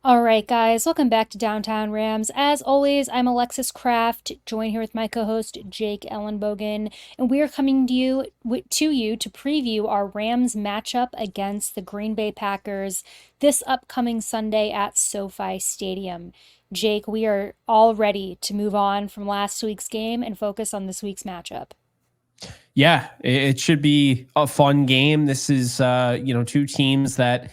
All right, guys, welcome back to Downtown Rams. As always, I'm Alexis Kraft, joined here with my co-host Jake Ellenbogen, and we are coming to you to preview our Rams matchup against the Green Bay Packers this upcoming Sunday at SoFi Stadium. Jake, we are all ready to move on from last week's game and focus on this week's matchup. Yeah, it should be a fun game. This is two teams that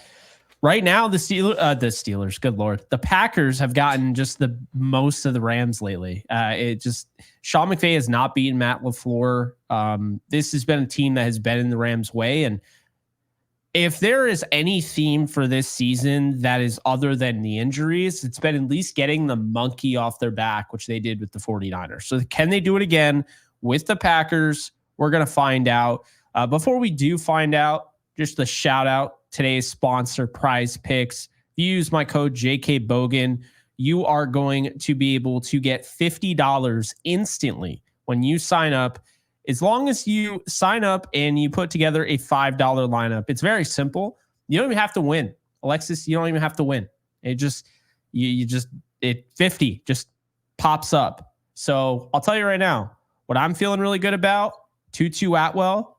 right now the Steelers, good lord, the Packers have gotten just the most of the Rams lately. Sean McVay has not beaten Matt LaFleur. This has been a team that has been in the Rams' way, and if there is any theme for this season that is other than the injuries, it's been at least getting the monkey off their back, which they did with the 49ers. So can they do it again with the Packers? We're going to find out. Before we do find out, just a shout out, today's sponsor, Prize Picks. If you use my code JKBogan, you are going to be able to get $50 instantly when you sign up. As long as you sign up and you put together a $5 lineup, it's very simple. You don't even have to win. Alexis, you don't even have to win. It just, it 50 just pops up. So I'll tell you right now, what I'm feeling really good about, Tutu Atwell,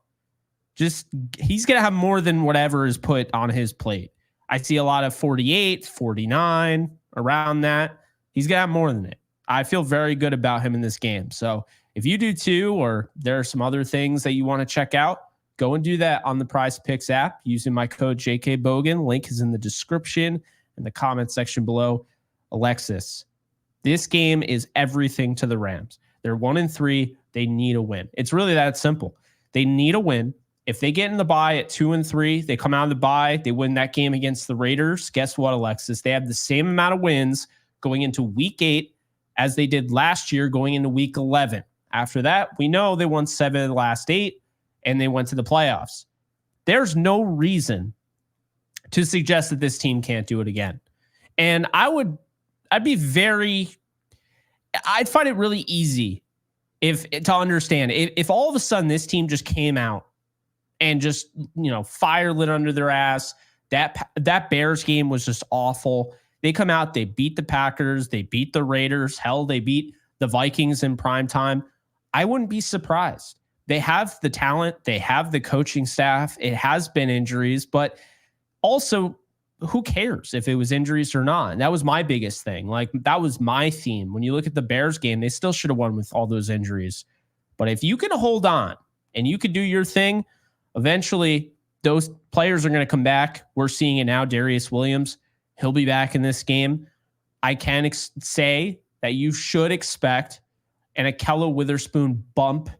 he's going to have more than whatever is put on his plate. I see a lot of 48, 49, around that. He's going to have more than it. I feel very good about him in this game. So if you do too, or there are some other things that you want to check out, go and do that on the Prize Picks app using my code JKBogan. Link is in the description and the comment section below. Alexis, this game is everything to the Rams. They're 1-3. They need a win. It's really that simple. They need a win. If they get in the bye at 2-3, they come out of the bye, they win that game against the Raiders. Guess what, Alexis? They have the same amount of wins going into week 8 as they did last year going into week 11. After that, we know they won 7 of the last 8 and they went to the playoffs. There's no reason to suggest that this team can't do it again. And I'd find it really easy to understand if all of a sudden this team just came out and just, fire lit under their ass. That Bears game was just awful. They come out, they beat the Packers, they beat the Raiders, hell, they beat the Vikings in prime time. I wouldn't be surprised. They have the talent, they have the coaching staff. It has been injuries, but also who cares if it was injuries or not? And that was my biggest thing. Like, that was my theme. When you look at the Bears game, they still should have won with all those injuries. But if you can hold on and you can do your thing, eventually those players are going to come back. We're seeing it now. Darious Williams, he'll be back in this game. I can say that you should expect an Ahkello Witherspoon bump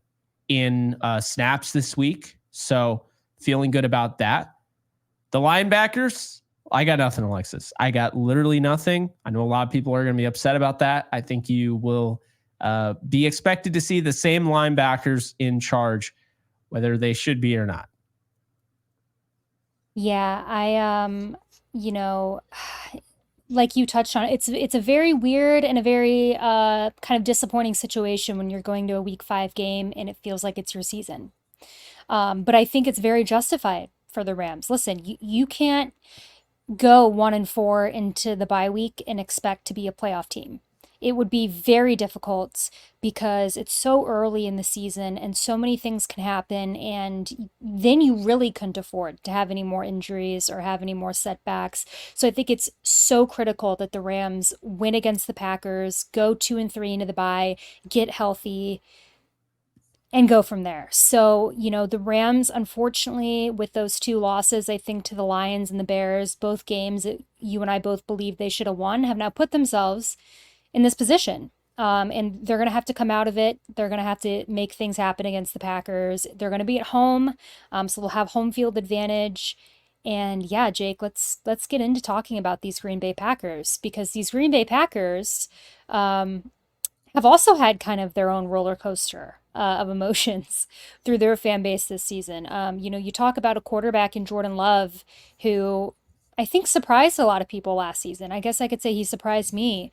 in snaps this week. So feeling good about that. The linebackers, I got nothing, Alexis. I got literally nothing. I know a lot of people are going to be upset about that. I think you will be expected to see the same linebackers in charge, whether they should be or not. Yeah, like you touched on, it's a very weird and a very kind of disappointing situation when you're going to a week 5 game and it feels like it's your season. But I think it's very justified for the Rams. Listen, you can't go 1-4 into the bye week and expect to be a playoff team. It would be very difficult because it's so early in the season and so many things can happen. And then you really couldn't afford to have any more injuries or have any more setbacks. So I think it's so critical that the Rams win against the Packers, go 2-3 into the bye, get healthy, and go from there. So, the Rams, unfortunately, with those 2 losses, I think to the Lions and the Bears, both games that you and I both believe they should have won, have now put themselves in this position. And they're going to have to come out of it. They're going to have to make things happen against the Packers. They're going to be at home, so they'll have home field advantage. And yeah, Jake, let's get into talking about these Green Bay Packers, because these Green Bay Packers have also had kind of their own roller coaster of emotions through their fan base this season. You talk about a quarterback in Jordan Love who I think surprised a lot of people last season. I guess I could say he surprised me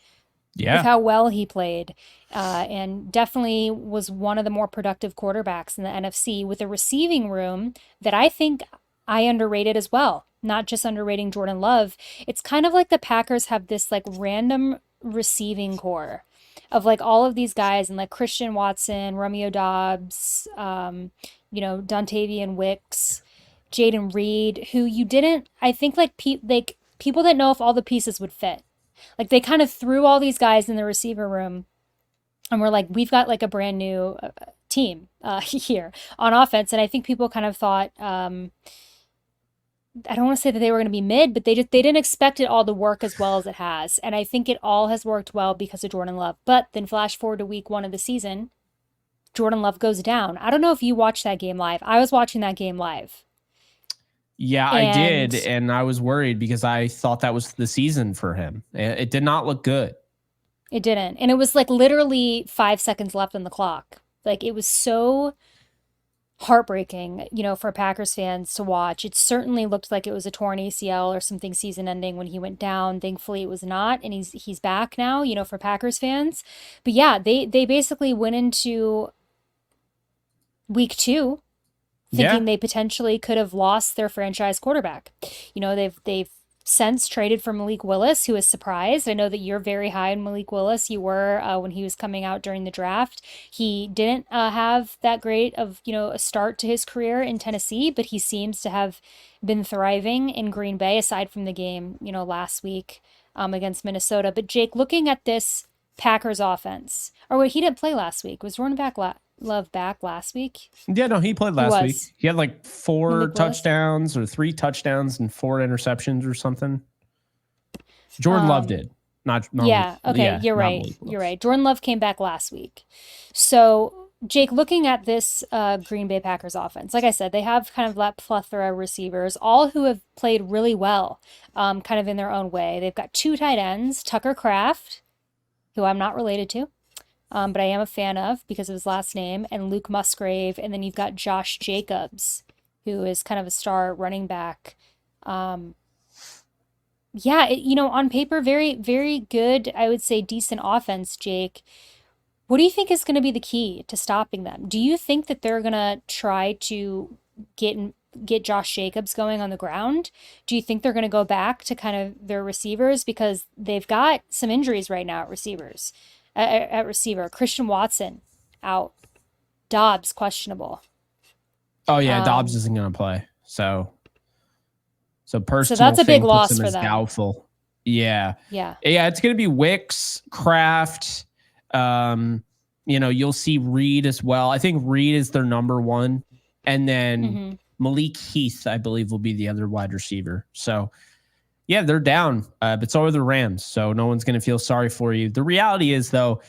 with how well he played, and definitely was one of the more productive quarterbacks in the NFC with a receiving room that I think I underrated as well, not just underrating Jordan Love. It's kind of like the Packers have this like random receiving core of like all of these guys and like Christian Watson, Romeo Dobbs, Dontavian Wicks, Jaden Reed, who you didn't, I think like people didn't know if all the pieces would fit. Like they kind of threw all these guys in the receiver room and we're like, we've got like a brand new team here on offense. And I think people kind of thought, I don't want to say that they were going to be mid, but they didn't expect it all to work as well as it has. And I think it all has worked well because of Jordan Love. But then flash forward to week 1 of the season, Jordan Love goes down. I don't know if you watched that game live. I was watching that game live. Yeah, I did. And And I was worried because I thought that was the season for him. It did not look good. it didn't. And it was like literally 5 seconds left on the clock. Like it was so heartbreaking, for Packers fans to watch. It certainly looked like it was a torn ACL or something season ending when he went down. Thankfully it was not, and he's back now, for Packers fans. But yeah, they basically went into week 2 Yeah. thinking they potentially could have lost their franchise quarterback. They've since traded for Malik Willis, who is surprised. I know that you're very high on Malik Willis. You were when he was coming out during the draft. He didn't have that great of a start to his career in Tennessee, but he seems to have been thriving in Green Bay aside from the game last week against Minnesota. But Jake, looking at this Packers offense, or wait, he didn't play last week. Was running back Love back last week? Yeah, no, he played Who last week. was He had like 4 Malik Willis? touchdowns or 3 touchdowns and 4 interceptions or something. Jordan Love did. Not Yeah, okay, yeah, you're not right. Malik You're Willis. right. Jordan Love came back last week. So, Jake, looking at this Green Bay Packers offense, like I said, they have kind of that plethora of receivers, all who have played really well, kind of in their own way. They've got 2 tight ends, Tucker Kraft, who I'm not related to, but I am a fan of because of his last name, and Luke Musgrave, and then you've got Josh Jacobs, who is kind of a star running back. Um, yeah, on paper, very, very good, I would say decent offense, Jake. What do you think is going to be the key to stopping them? Do you think that they're going to try to get get Josh Jacobs going on the ground? Do you think they're going to go back to kind of their receivers because they've got some injuries right now at receivers? At receiver, Christian Watson out, Dobbs questionable. Oh yeah, Dobbs Um, isn't going to play. So so personal that's a big thing puts loss him for as them. doubtful. Yeah. Yeah. Yeah, it's going to be Wicks, Kraft. You'll see Reed as well. I think Reed is their number 1. And then Mm-hmm. Malik Heath, I believe, will be the other wide receiver. So, yeah, they're down, but so are the Rams. So no one's going to feel sorry for you. The reality is, though,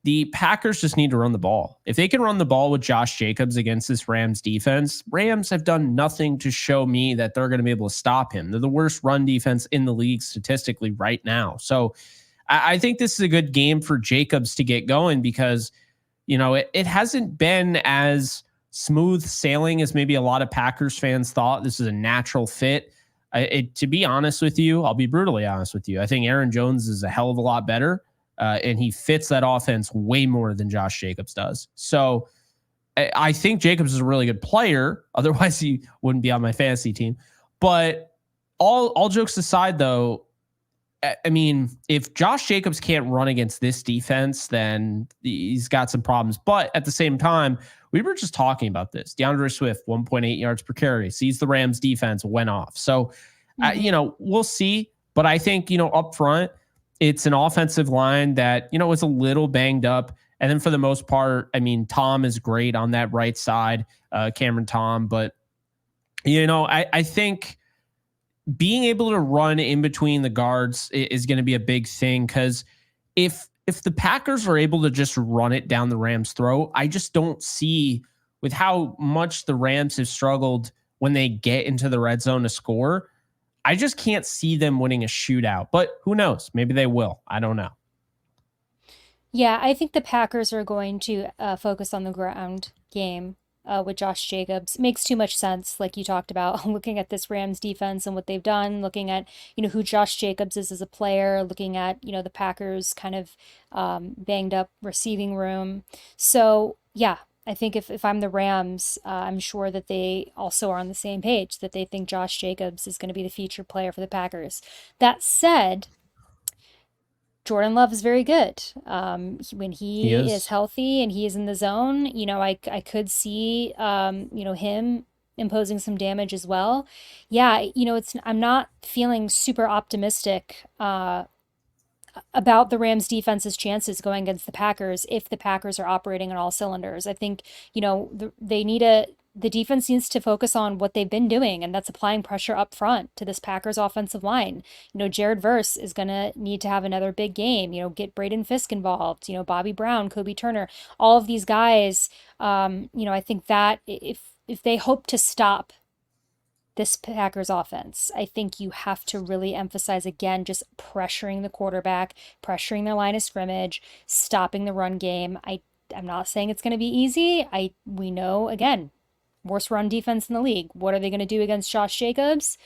the Packers just need to run the ball. If they can run the ball with Josh Jacobs against this Rams defense, Rams have done nothing to show me that they're going to be able to stop him. They're the worst run defense in the league statistically right now. So I think this is a good game for Jacobs to get going because, it hasn't been as smooth sailing as maybe a lot of Packers fans thought. This is a natural fit. To be honest with you, I'll be brutally honest with you. I think Aaron Jones is a hell of a lot better. And he fits that offense way more than Josh Jacobs does. So I think Jacobs is a really good player. Otherwise, he wouldn't be on my fantasy team. But all jokes aside, though, I mean, if Josh Jacobs can't run against this defense, then he's got some problems. But at the same time, we were just talking about this. DeAndre Swift, 1.8 yards per carry, sees the Rams defense, went off. So, Mm-hmm. we'll see. But I think, up front, it's an offensive line that, is a little banged up. And then for the most part, I mean, Tom is great on that right side, Cameron Tom. But, I think being able to run in between the guards is going to be a big thing because if the Packers are able to just run it down the Rams' throat, I just don't see with how much the Rams have struggled when they get into the red zone to score. I just can't see them winning a shootout, but who knows? Maybe they will. I don't know. Yeah, I think the Packers are going to focus on the ground game with Josh Jacobs. Makes too much sense, like you talked about, looking at this Rams defense and what they've done, looking at, who Josh Jacobs is as a player, looking at, the Packers kind of banged up receiving room. So, yeah, I think if I'm the Rams, I'm sure that they also are on the same page, that they think Josh Jacobs is going to be the featured player for the Packers. That said, Jordan Love is very good. When He he is is. healthy and he is in the zone, I could see, him imposing some damage as well. Yeah, I'm not feeling super optimistic about the Rams defense's chances going against the Packers if the Packers are operating on all cylinders. I think, the defense needs to focus on what they've been doing, and that's applying pressure up front to this Packers offensive line. Jared Verse is going to need to have another big game, get Braden Fisk involved, Bobby Brown, Kobe Turner, all of these guys. I think that if they hope to stop this Packers offense, I think you have to really emphasize again just pressuring the quarterback, pressuring their line of scrimmage, stopping the run game. I'm not saying it's going to be easy. We know worst run defense in the league. What are they going to do against Josh Jacobs?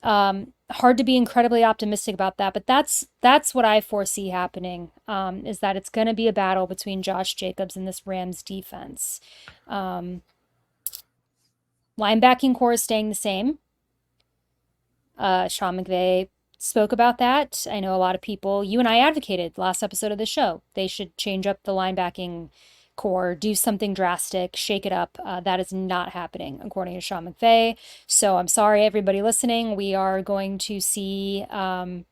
Hard to be incredibly optimistic about that, but that's what I foresee happening. Is that it's going to be a battle between Josh Jacobs and this Rams defense. Linebacking core is staying the same. Sean McVay spoke about that. I know a lot of people, you and I advocated last episode of the show, they should change up the linebacking core, do something drastic, shake it up. That is not happening, according to Sean McVay. So I'm sorry, everybody listening. We are going to see the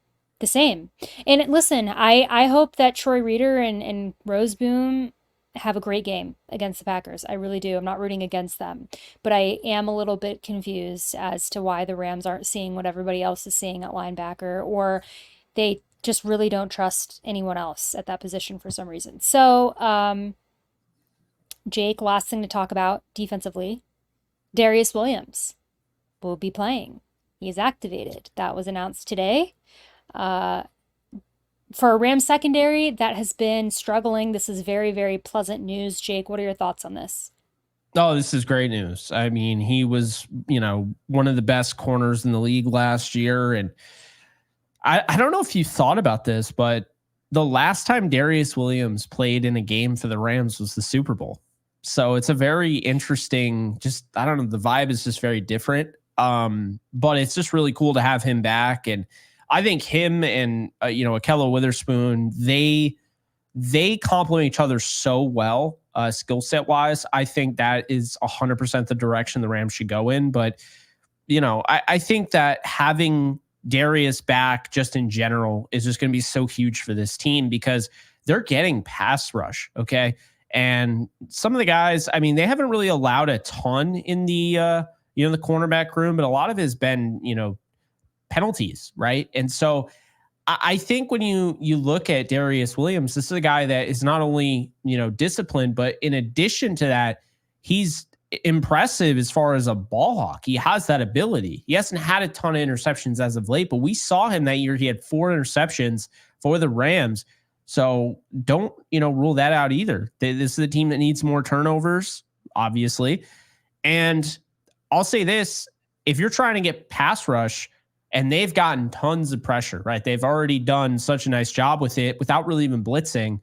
same. And listen, I hope that Troy Reeder and Roseboom have a great game against the Packers. I really do. I'm not rooting against them, but I am a little bit confused as to why the Rams aren't seeing what everybody else is seeing at linebacker, or they just really don't trust anyone else at that position for some reason. So, Jake, last thing to talk about defensively, Darious Williams will be playing. He's activated. That was announced today. For a Rams secondary that has been struggling, this is very, very pleasant news. Jake, what are your thoughts on this? Oh, this is great news. I mean, he was, one of the best corners in the league last year. And I don't know if you thought about this, but the last time Darious Williams played in a game for the Rams was the Super Bowl. So it's a very interesting, I don't know, the vibe is just very different. But it's just really cool to have him back. And I think him and Akello Witherspoon, they complement each other so well, skill set wise. I think that is 100% the direction the Rams should go in. But I think that having Darius back just in general is just going to be so huge for this team because they're getting pass rush. Okay, and some of the guys, I mean, they haven't really allowed a ton in the the cornerback room, but a lot of it has been penalties, right? And so I think when you look at Darious Williams, this is a guy that is not only disciplined, but in addition to that, he's impressive as far as a ball hawk. He has that ability. He hasn't had a ton of interceptions as of late, but we saw him that year. He had 4 interceptions for the Rams. So don't rule that out either. This is a team that needs more turnovers, obviously. And I'll say this: if you're trying to get pass rush, and they've gotten tons of pressure, right? They've already done such a nice job with it without really even blitzing.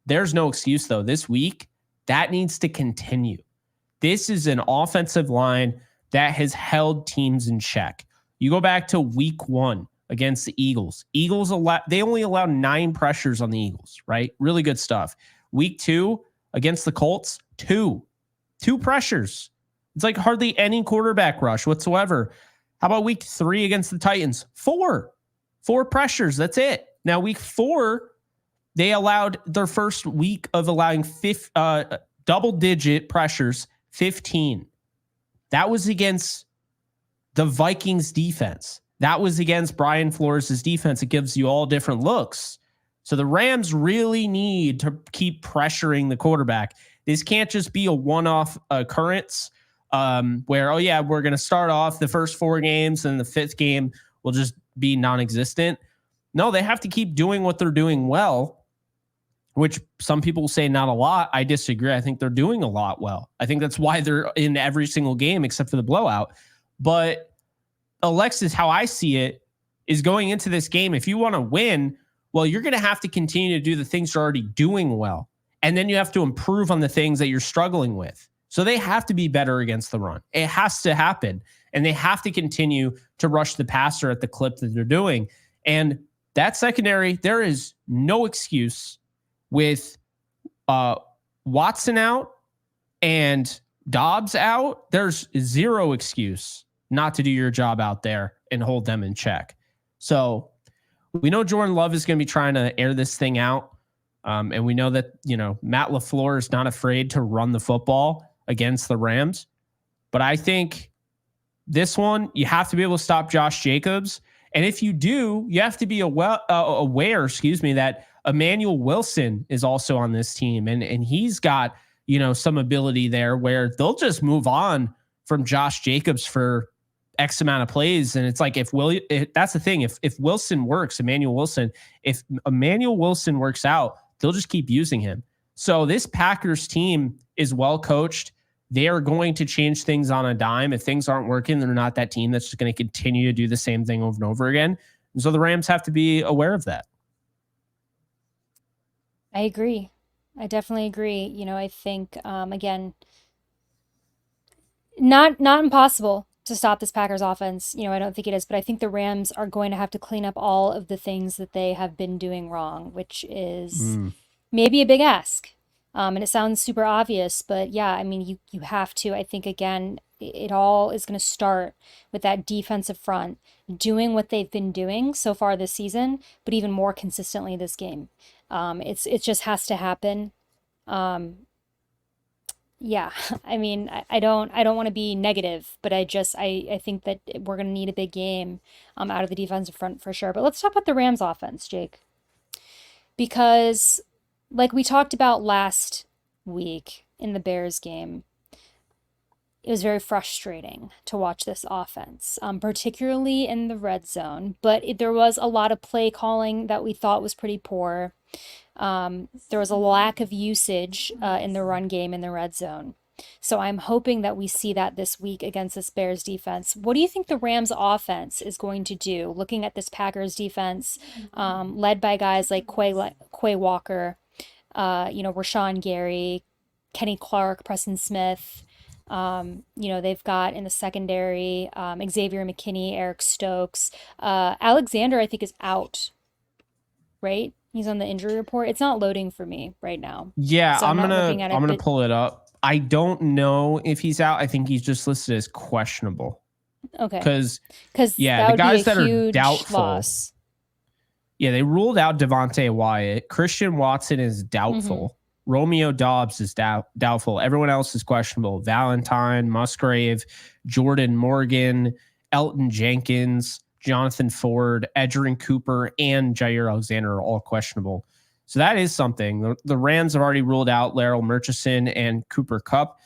There's no excuse, though. This week, that needs to continue. This is an offensive line that has held teams in check. You go back to week 1 against the Eagles. They only allowed 9 pressures on the Eagles, right? Really good stuff. Week 2 against the Colts, 2 pressures. It's like hardly any quarterback rush whatsoever. How about week 3 against the Titans? 4 pressures. That's it. Now, week 4, they allowed their first week of allowing double-digit pressures, 15. That was against the Vikings defense. That was against Brian Flores' defense. It gives you all different looks. So the Rams really need to keep pressuring the quarterback. This can't just be a one-off occurrence. Where, we're going to start off the first 4 games and the 5th game will just be non-existent. No, they have to keep doing what they're doing well, which some people say not a lot. I disagree. I think they're doing a lot well. I think that's why they're in every single game except for the blowout. But Alexis, how I see it, is going into this game, if you want to win, well, you're going to have to continue to do the things you're already doing well. And then you have to improve on the things that you're struggling with. So they have to be better against the run. It has to happen. And they have to continue to rush the passer at the clip that they're doing. And that secondary, there is no excuse with Watson out and Dobbs out. There's zero excuse not to do your job out there and hold them in check. So we know Jordan Love is going to be trying to air this thing out. And we know that, Matt LaFleur is not afraid to run the football against the Rams. But I think this one, you have to be able to stop Josh Jacobs. And if you do, you have to be aware, that Emmanuel Wilson is also on this team. And he's got, some ability there where they'll just move on from Josh Jacobs for X amount of plays. And it's like, that's the thing. If Wilson works, if Emmanuel Wilson works out, they'll just keep using him. So this Packers team is well coached. They are going to change things on a dime. If things aren't working, they're not that team that's just going to continue to do the same thing over and over again. And so the Rams have to be aware of that. I agree. I definitely agree. I think, again, not impossible to stop this Packers offense. I don't think it is, but I think the Rams are going to have to clean up all of the things that they have been doing wrong, which is maybe a big ask. And it sounds super obvious, but yeah, I mean, you have to. I think, again, it all is going to start with that defensive front doing what they've been doing so far this season, but even more consistently this game. It just has to happen. Yeah, I mean, I don't want to be negative, but I think that we're going to need a big game out of the defensive front for sure. But let's talk about the Rams offense, Jake, because like we talked about last week in the Bears game, it was very frustrating to watch this offense, particularly in the red zone. But there was a lot of play calling that we thought was pretty poor. There was a lack of usage in the run game in the red zone. So I'm hoping that we see that this week against this Bears defense. What do you think the Rams offense is going to do, looking at this Packers defense, led by guys like Quay Walker, Rashawn Gary, Kenny Clark, Preston Smith? They've got in the secondary, Xavier McKinney, Eric Stokes. Alexander, I think, is out, right? He's on the injury report. It's not loading for me right now. Yeah, so I'm gonna pull it up. I don't know if he's out. I think he's just listed as questionable. Okay. Because the guys that are doubtful. Loss. Yeah, they ruled out Devontae Wyatt. Christian Watson is doubtful. Mm-hmm. Romeo Dobbs is doubtful. Everyone else is questionable. Valentine, Musgrave, Jordan Morgan, Elton Jenkins, Jonathan Ford, Edgerrin Cooper, and Jair Alexander are all questionable. So that is something. The Rams have already ruled out Laryl Murchison and Cooper Kupp.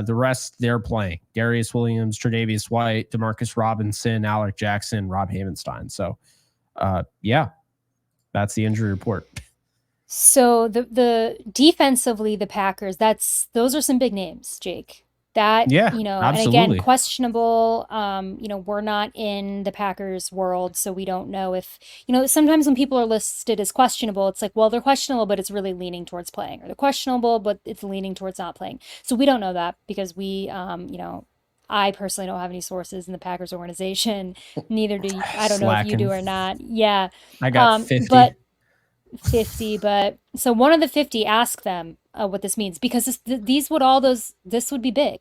The rest, they're playing. Darius Williams, Tre'Davious White, Demarcus Robinson, Alec Jackson, Rob Havenstein. So, that's the injury report. So the defensively, the Packers, those are some big names, Jake. Absolutely. And again, questionable. We're not in the Packers world, so we don't know if, sometimes when people are listed as questionable, it's like, well, they're questionable, but it's really leaning towards playing, or they're questionable, but it's leaning towards not playing. So we don't know that because we, I personally don't have any sources in the Packers organization. Neither do you. I don't know if you do or not. Yeah. I got 50. But so one of the 50, ask them what this means, because this would be big,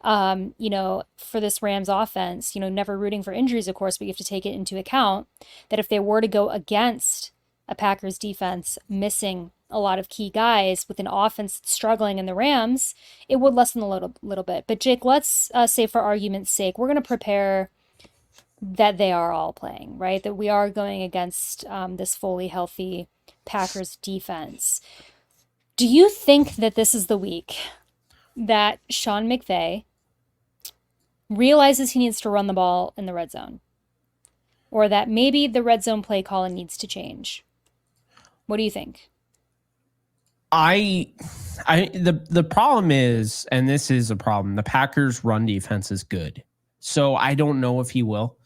for this Rams offense, never rooting for injuries, of course, but you have to take it into account that if they were to go against a Packers defense missing a lot of key guys with an offense that's struggling in the Rams, it would lessen a little bit. But Jake, let's say for argument's sake, we're going to prepare that they are all playing, right? That we are going against this fully healthy Packers defense. Do you think that this is the week that Sean McVay realizes he needs to run the ball in the red zone? Or that maybe the red zone play calling needs to change? What do you think? The problem is, and this is a problem, the Packers run defense is good. So I don't know if he will.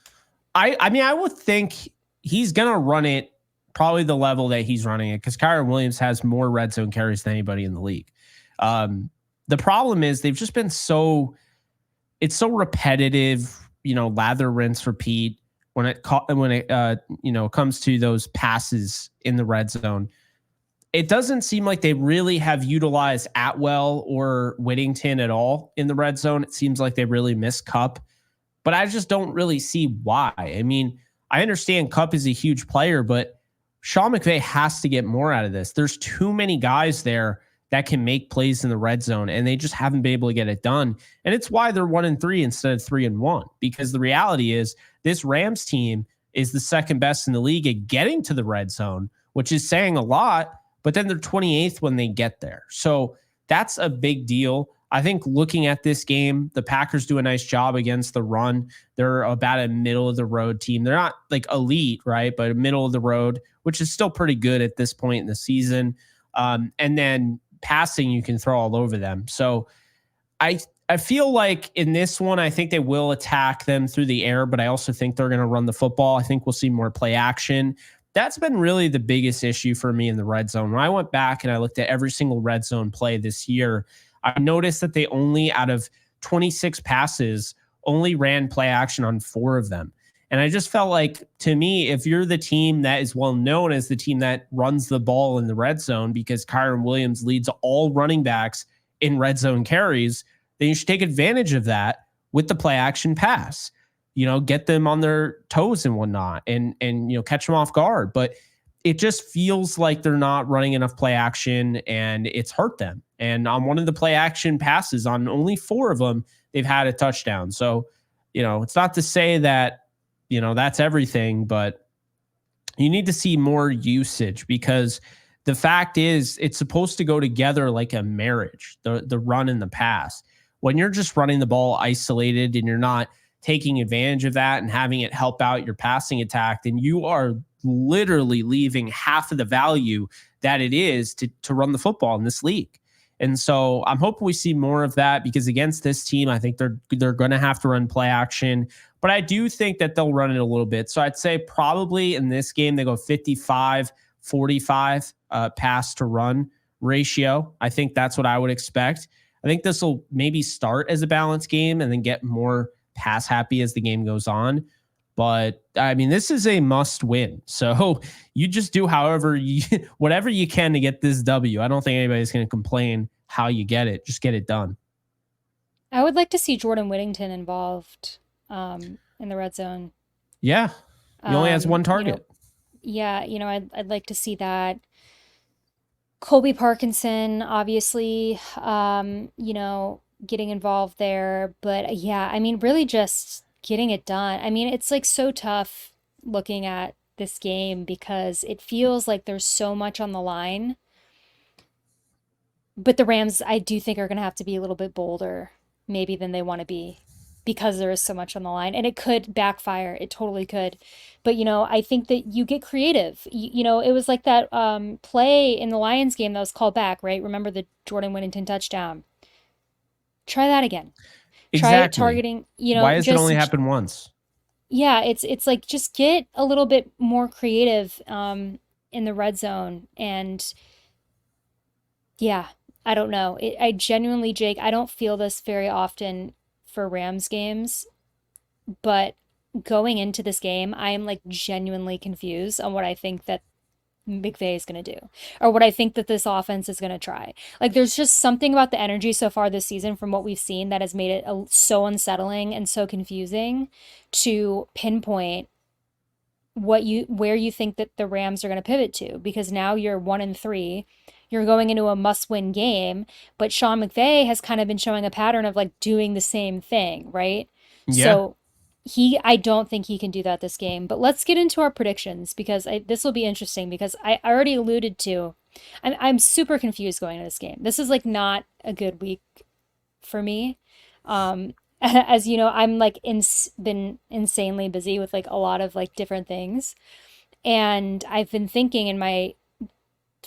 I mean, I would think he's going to run it probably the level that he's running it, because Kyron Williams has more red zone carries than anybody in the league. The problem is they've just been it's so repetitive, lather, rinse, repeat when it comes to those passes in the red zone. It doesn't seem like they really have utilized Atwell or Whittington at all in the red zone. It seems like they really miss Kupp, but I just don't really see why. I mean, I understand Kupp is a huge player, but Sean McVay has to get more out of this. There's too many guys there that can make plays in the red zone, and they just haven't been able to get it done. And it's why they're 1-3 instead of 3-1, because the reality is this Rams team is the second best in the league at getting to the red zone, which is saying a lot, but then they're 28th when they get there. So that's a big deal. I think looking at this game, the Packers do a nice job against the run. They're about a middle of the road team. They're not like elite, right? But a middle of the road, which is still pretty good at this point in the season. And then passing, you can throw all over them. So I feel like in this one, I think they will attack them through the air, but I also think they're going to run the football. I think we'll see more play action. That's been really the biggest issue for me in the red zone. When I went back and I looked at every single red zone play this year, I noticed that they only, out of 26 passes, only ran play action on 4 of them. And I just felt like, to me, if you're the team that is well known as the team that runs the ball in the red zone, because Kyron Williams leads all running backs in red zone carries, then you should take advantage of that with the play action pass. Get them on their toes and whatnot, and catch them off guard. But it just feels like they're not running enough play action, and it's hurt them. And on one of the play action passes, on only 4 of them, they've had a touchdown. So, it's not to say that, that's everything, but you need to see more usage, because the fact is it's supposed to go together like a marriage, the run and the pass. When you're just running the ball isolated and you're not taking advantage of that and having it help out your passing attack, then you are literally leaving half of the value that it is to run the football in this league. And so I'm hoping we see more of that, because against this team, I think they're going to have to run play action, but I do think that they'll run it a little bit. So I'd say probably in this game, they go 55-45 pass to run ratio. I think that's what I would expect. I think this will maybe start as a balanced game and then get more pass happy as the game goes on. But I mean, this is a must win. So you just do whatever you can to get this W. I don't think anybody's going to complain how you get it. Just get it done. I would like to see Jordan Whittington involved in the red zone. Yeah. He only has one target. I'd like to see that. Colby Parkinson, obviously, getting involved there. But yeah, I mean, really just getting it done. I mean, it's like so tough looking at this game because it feels like there's so much on the line. But the Rams, I do think, are going to have to be a little bit bolder, maybe, than they want to be, because there is so much on the line. And it could backfire. It totally could. But, I think that you get creative. It was like that play in the Lions game that was called back, right? Remember the Jordan Whittington touchdown? Try that again. Try Exactly. targeting, Why does it only happen once? Yeah, it's like just get a little bit more creative in the red zone. And yeah, I don't know. I genuinely, Jake, I don't feel this very often for Rams games, but going into this game, I am like genuinely confused on what I think that McVay is going to do, or what I think that this offense is going to try. Like, there's just something about the energy so far this season from what we've seen that has made it so unsettling and so confusing to pinpoint where you think that the Rams are going to pivot to, because now you're 1-3, you're going into a must-win game, but Sean McVay has kind of been showing a pattern of like doing the same thing, right? Yeah. So I don't think he can do that this game. But let's get into our predictions, because this will be interesting, because I already alluded to, I'm super confused going into this game. This is like not a good week for me. As you know, I'm like been insanely busy with like a lot of like different things. And I've been thinking in my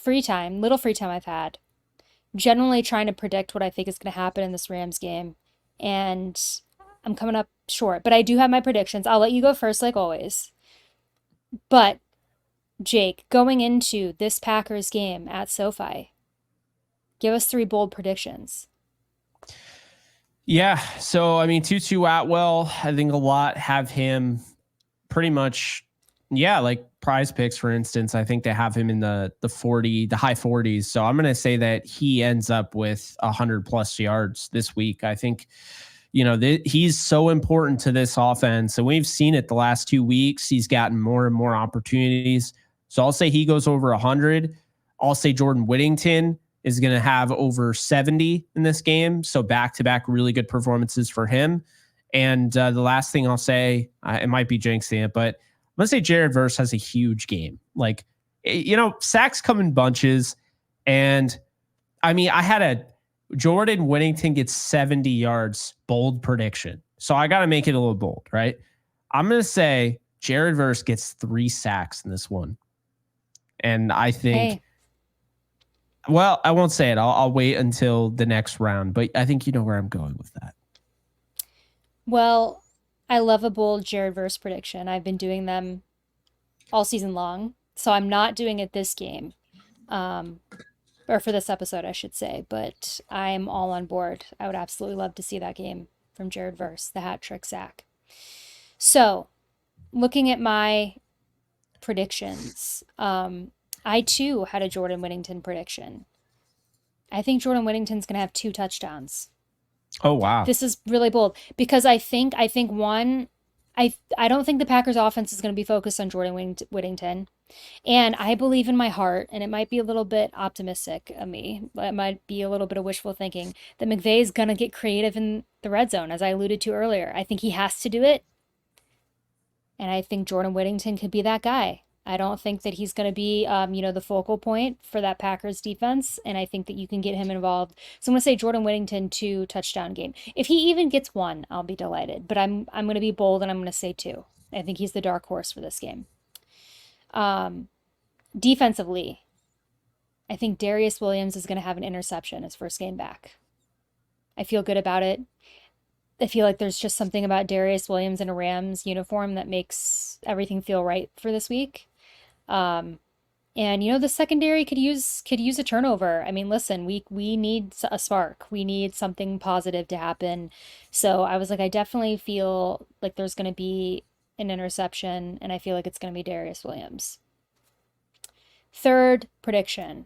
little free time I've had, generally trying to predict what I think is going to happen in this Rams game. And I'm coming up short, but I do have my predictions. I'll let you go first, like always. But Jake, going into this Packers game at SoFi, give us 3 bold predictions. Yeah. So, I mean, Tutu Atwell, I think a lot have him pretty much, yeah, like prize picks, for instance. I think they have him in the high 40s. So I'm going to say that he ends up with 100 plus yards this week. I think, he's so important to this offense. And we've seen it the last 2 weeks. He's gotten more and more opportunities. So I'll say he goes over 100. I'll say Jordan Whittington is going to have over 70 in this game. So back-to-back really good performances for him. And the last thing I'll say, it might be jinxing it, but I'm going to say Jared Verse has a huge game. Like, sacks come in bunches. And I mean, I had a Jordan Whittington gets 70 yards, bold prediction. So I got to make it a little bold, right? I'm going to say Jared Verse gets 3 sacks in this one. And I think, Hey, well, I won't say it. I'll wait until the next round, but I think you know where I'm going with that. well, I love a bold Jared verse prediction. I've been doing them all season long, so I'm not doing it this game, um, or for this episode, I should say. But I'm all on board. I would absolutely love to see that game from Jared verse, the hat trick sack. So, looking at my predictions, I too had a Jordan Whittington prediction. I think Jordan Whittington's going to have 2 touchdowns. Oh, wow. This is really bold because I think one, I don't think the Packers offense is going to be focused on Jordan Whittington. And I believe in my heart, and it might be a little bit optimistic of me, it might be a little bit of wishful thinking, that McVay is going to get creative in the red zone, as I alluded to earlier. I think he has to do it. And I think Jordan Whittington could be that guy. I don't think that he's going to be, the focal point for that Packers defense. And I think that you can get him involved. So I'm going to say Jordan Whittington 2 touchdown game. If he even gets 1, I'll be delighted. But I'm going to be bold and I'm going to say 2. I think he's the dark horse for this game. Defensively, I think Darious Williams is going to have an interception his first game back. I feel good about it. I feel like there's just something about Darious Williams in a Rams uniform that makes everything feel right for this week. Um, and the secondary could use a turnover. I mean, listen, we need a spark. We need something positive to happen. So I was like, I definitely feel like there's going to be an interception, and I feel like it's going to be Darious Williams. Third prediction,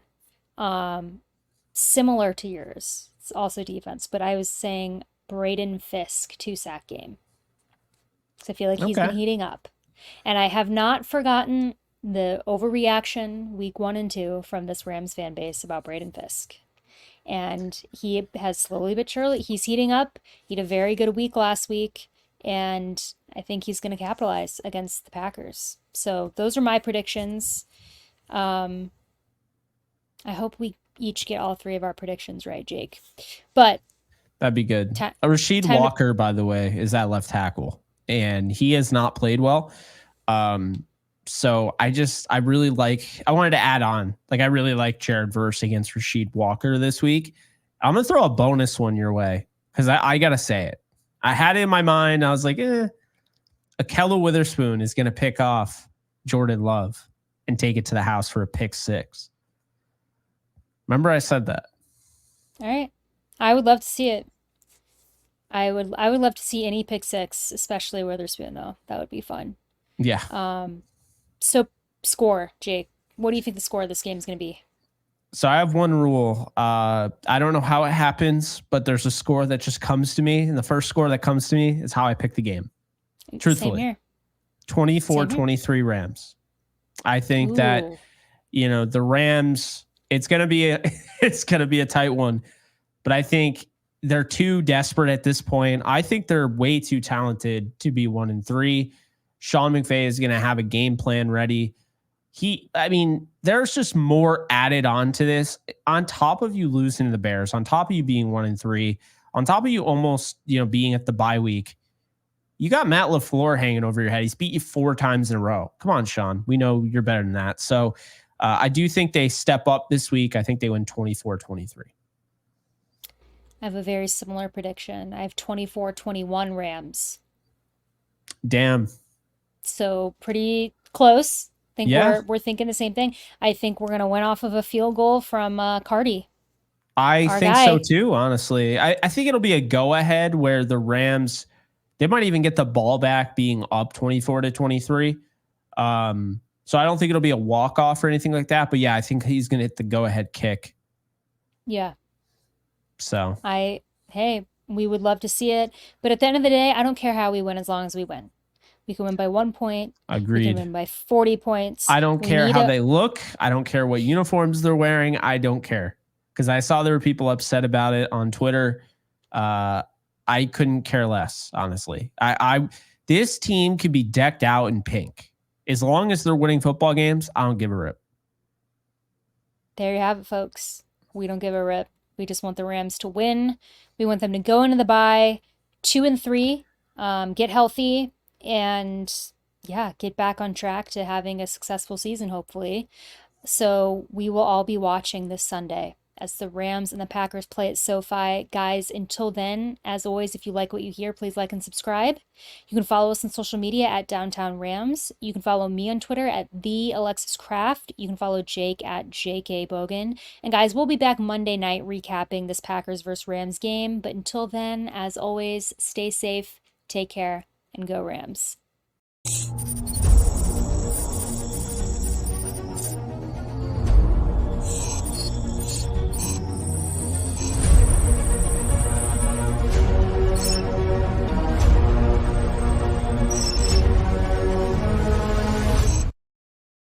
similar to yours. It's also defense, but I was saying Braden Fisk 2 sack game. So I feel like he's been Okay. heating up. And I have not forgotten the overreaction week 1 and 2 from this Rams fan base about Braden Fisk. And he has slowly but surely, he's heating up. He had a very good week last week. And I think he's going to capitalize against the Packers. So those are my predictions. Um, I hope we each get all 3 of our predictions right, Jake. But That'd be good. ta- Rashid time to, Walker, by the way, is that left tackle, and he has not played well. So I wanted to add on, like, I really like Jared Verse against Rashid Walker this week. I'm going to throw a bonus one your way because I got to say it. I had it in my mind. I was like, Akella Witherspoon is going to pick off Jordan Love and take it to the house for a pick 6. Remember I said that. all right. I would love to see it. I would love to see any pick six, especially Witherspoon though. That would be fun. Yeah. So score, Jake. What do you think the score of this game is going to be? So I have one rule. I don't know how it happens, but there's a score that just comes to me. And the first score that comes to me is how I pick the game. Same Truthfully, here. 24-23 Rams. I think that, Ooh. the Rams, it's going to be it's going to be a tight one, but I think they're too desperate at this point. I think they're way too talented to be 1-3. Sean McVay is going to have a game plan ready. There's just more added on to this. On top of you losing to the Bears, on top of you being 1-3, on top of you almost, being at the bye week, you got Matt LaFleur hanging over your head. He's beat you 4 times in a row. Come on, Sean. We know you're better than that. So I do think they step up this week. I think they win 24-23. I have a very similar prediction. I have 24-21 Rams. Damn. So pretty close. Think Yeah, we're thinking the same thing. I think we're gonna win off of a field goal from Cardi, I our think so guy. too, honestly. I think it'll be a go ahead where the Rams, they might even get the ball back being up 24-23. So I don't think it'll be a walk off or anything like that. But yeah, I think he's going to hit the go ahead kick. Yeah, So hey, we would love to see it, but at the end of the day, I don't care how we win as long as we win. We can win by 1 point. We can agreed. win by 40 points. I don't We care need how a they look. I don't care what uniforms they're wearing. I don't care because I saw there were people upset about it on Twitter. I couldn't care less, honestly. I this team could be decked out in pink as long as they're winning football games. I don't give a rip. There you have it, folks. We don't give a rip. We just want the Rams to win. We want them to go into the bye 2-3, get healthy, and yeah, get back on track to having a successful season, hopefully. So we will all be watching this Sunday as the Rams and the Packers play at SoFi. Guys, until then, as always, if you like what you hear, please like and subscribe. You can follow us on social media at Downtown Rams. You can follow me on Twitter at the Alexis Craft. You can follow Jake at JKBogan. And guys, we'll be back Monday night recapping this Packers versus Rams game. But until then, as always, stay safe, take care, and go Rams.